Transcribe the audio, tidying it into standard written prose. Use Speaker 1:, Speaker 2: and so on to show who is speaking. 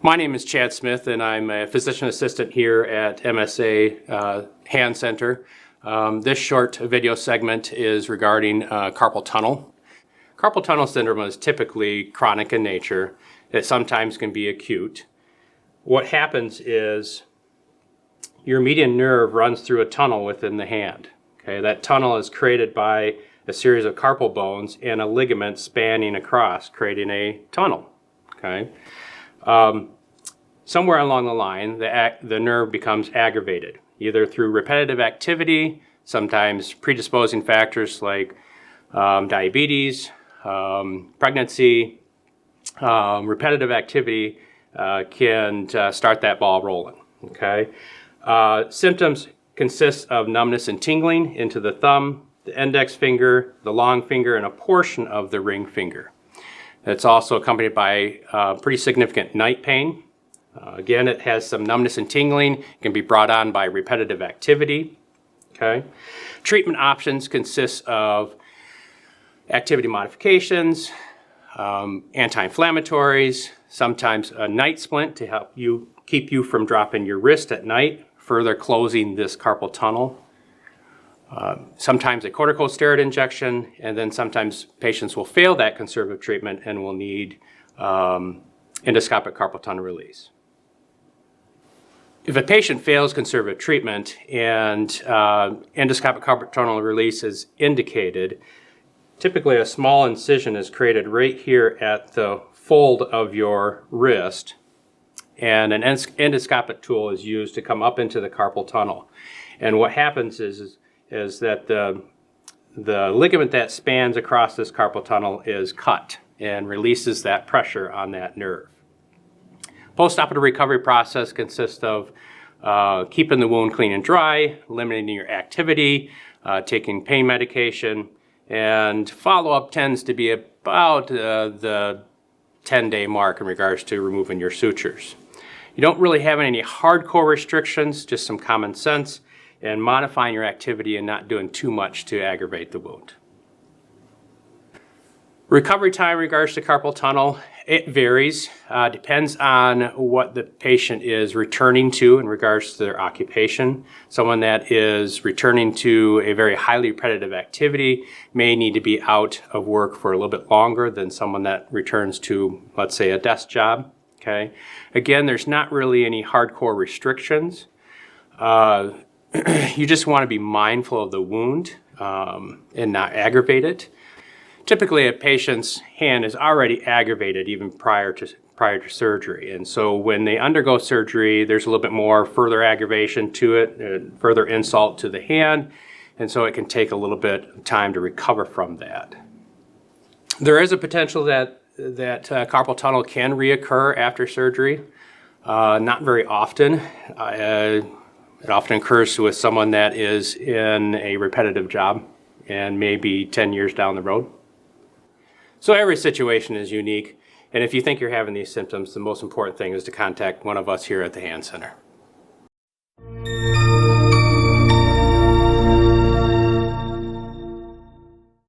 Speaker 1: My name is Chad Smith, and I'm a physician assistant here at MSA Hand Center. This short video segment is regarding carpal tunnel. Carpal tunnel syndrome is typically chronic in nature. It sometimes can be acute. What happens is your median nerve runs through a tunnel within the hand. Okay, that tunnel is created by a series of carpal bones and a ligament spanning across, creating a tunnel. Okay. Somewhere along the line, the nerve becomes aggravated, either through repetitive activity, sometimes predisposing factors like diabetes, pregnancy. Repetitive activity can start that ball rolling. Okay. Symptoms consist of numbness and tingling into the thumb, the index finger, the long finger, and a portion of the ring finger. It's also accompanied by pretty significant night pain. Again, it has some numbness and tingling. It can be brought on by repetitive activity. Okay. Treatment options consist of activity modifications, anti-inflammatories, sometimes a night splint to help you keep you from dropping your wrist at night, further closing this carpal tunnel. Sometimes a corticosteroid injection, and then sometimes patients will fail that conservative treatment and will need endoscopic carpal tunnel release. If a patient fails conservative treatment and endoscopic carpal tunnel release is indicated, typically a small incision is created right here at the fold of your wrist, and an endoscopic tool is used to come up into the carpal tunnel. And what happens is that the ligament that spans across this carpal tunnel is cut and releases that pressure on that nerve. Postoperative recovery process consists of keeping the wound clean and dry, limiting your activity, taking pain medication, and follow-up tends to be about the 10-day mark in regards to removing your sutures. You don't really have any hardcore restrictions, just some common sense, and modifying your activity and not doing too much to aggravate the wound. Recovery time in regards to carpal tunnel, it varies. Depends on what the patient is returning to in regards to their occupation. Someone that is returning to a very highly repetitive activity may need to be out of work for a little bit longer than someone that returns to, let's say, a desk job. Okay. Again, there's not really any hardcore restrictions. You just want to be mindful of the wound and not aggravate it. Typically, a patient's hand is already aggravated even prior to surgery, and so when they undergo surgery, there's a little bit more further aggravation to it, further insult to the hand, and so it can take a little bit of time to recover from that. There is a potential that carpal tunnel can reoccur after surgery. Not very often. It often occurs with someone that is in a repetitive job and maybe 10 years down the road. So every situation is unique, and if you think you're having these symptoms, the most important thing is to contact one of us here at the Hand Center.